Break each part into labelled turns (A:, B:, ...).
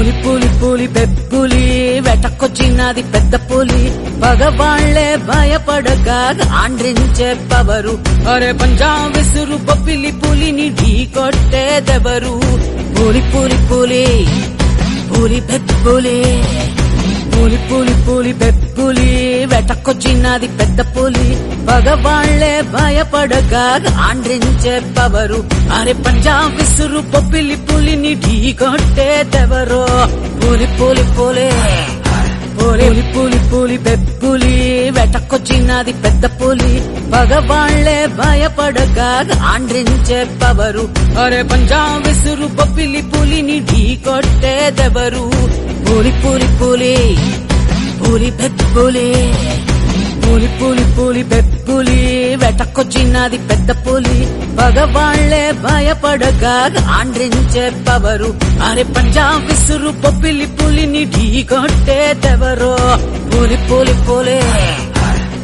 A: పూలి పూలి పూలి పెప్పులి వెటకొచ్చినది పెద్ద పులి పగవాళ్లే భయపడక ఆండ్రించే పవరు అరే పంజాబ్ విసురు పప్పిలి పులిని ఢీ కొట్టేదెవరు పూలి పూలి పూలి పూలి పెప్పులి పూలి పూలి పూలి పెప్పులి వెటకొచ్చినది పెద్ద పులి పగవాళ్లే భయపడక ఆండ్రించే పవరు అరే పంజాబ్ విసురు పప్పిలి పులిని ఢీ కొట్టేదెవరో పూలి పూలి పూలి పూలి పూలి పూలి పెప్పులి వెటకొచ్చినది పెద్ద పులి పగవాళ్లే భయపడక ఆండ్రించే పవరు అరే పంజాబ్ విసురు పప్పిలి పులిని ఢీ కొట్టేదెవరు పూలి పూలి పూలి పూలి పెప్పులి పూలి పూలి పూలి పెప్పులి వెటకొచ్చినది పెద్ద పులి పగవాళ్లే భయపడక ఆండ్రించే పవరు అరే పంజాబ్ విసురు పప్పిలి పులిని ఢీ కొట్టేదెవరో పూలి పూలి పూలి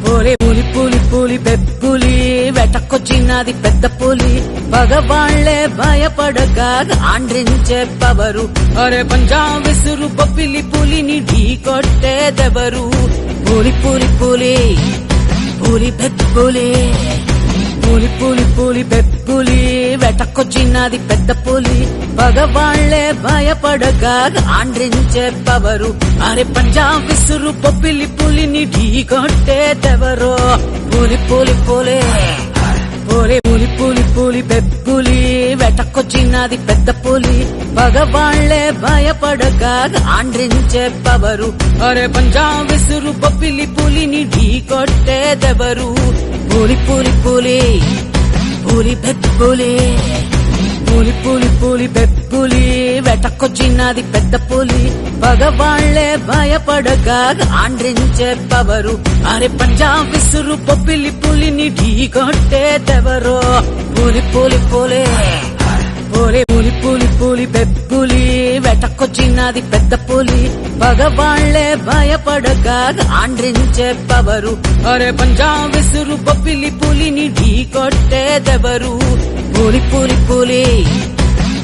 A: పూలి పూలి పూలి పూలి పెప్పులి వెటకొచ్చినది పెద్ద పులి పగవాళ్లే భయపడక ఆండ్రించే పవరు అరే పంజాబ్ విసురు పప్పిలి పులిని ఢీ కొట్టేదెవరు పూలి పూలి పూలి పూలి పెప్పులి పూలి పూలి పూలి పెప్పులి వెటకొచ్చినది పెద్ద పులి పగవాళ్లే భయపడక ఆండ్రించే పవరు అరే పంజాబ్ విసురు పప్పిలి పులిని ఢీ కొట్టేదెవరో పూలి పూలి పూలి పూలి పూలి పూలి పూలి పెప్పులి వెటకొచ్చినది పెద్ద పులి పగవాళ్లే భయపడక ఆండ్రించే పవరు అరే పంజాబ్ విసురు పప్పిలి పులిని ఢీ కొట్టేదెవరు పూలి పూలి పూలి పూలి పెప్పులి పూలి పూలి పూలి పెప్పులి వెటకొచ్చినది పెద్ద పులి పగవాళ్లే భయపడక ఆండ్రించే పవరు అరే పంజాబ్ విసురు పప్పిలి పులిని ఢీ కొట్టేదెవరో పూలి పూలి పూలి పూలి పూలి పూలి పూలి పెప్పులి వెటకొచ్చినది పెద్ద పులి పగవాళ్లే భయపడక ఆండ్రించే పవరు అరే పంజాబ్ విసురు పప్పిలి పులిని ఢీ కొట్టేదెవరు పూలి పూలి పూలి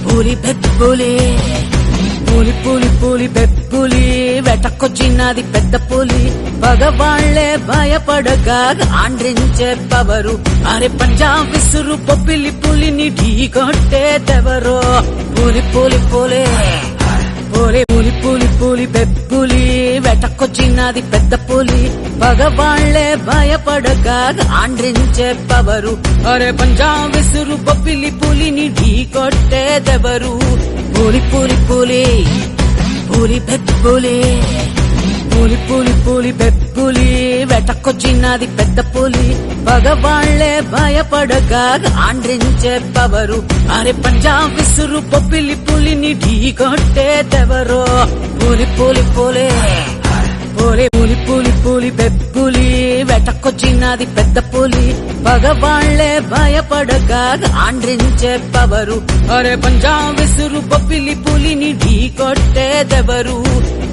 A: పూలి పెప్పులి పూలి పూలి పూలి పెప్పులి వెటకొచ్చినది పెద్ద పులి పగవాళ్లే భయపడక ఆండ్రించే పవరు అరే పంజాబ్ విసురు పప్పిలి పులిని ఢీ కొట్టేదెవరో పూలి పూలి పూలి పూలి పూలి పూలి పూలి పెప్పులి వెటకొచ్చినది పెద్ద పులి పగవాళ్లే భయపడక ఆండ్రించే పవరు అరే పంజాబ్ విసురు పప్పిలి పులిని ఢీ కొట్టేదెవరు పూలి పూలి పూలి పూలి పెప్పులి పూలి పూలి పూలి పెప్పులి వెటకొచ్చినది పెద్ద పులి పగవాళ్లే భయపడక ఆండ్రించే పవరు అరే పంజాబ్ విసురు పప్పిలి పులిని ఢీ కొట్టేదెవరో పూలి పూలి పూలి పూలి పూలి పూలి పూలి పెప్పులి వెటకొచ్చినది పెద్ద పులి పగవాళ్లే భయపడక ఆండ్రించే పవరు అరే పంజాబ్ విసురు పప్పిలి పులిని ఢీ కొట్టేదెవరు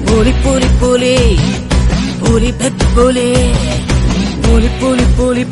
A: పూలి పూలి పూలి పూలి పెప్పులి పూలి పూలి పూలి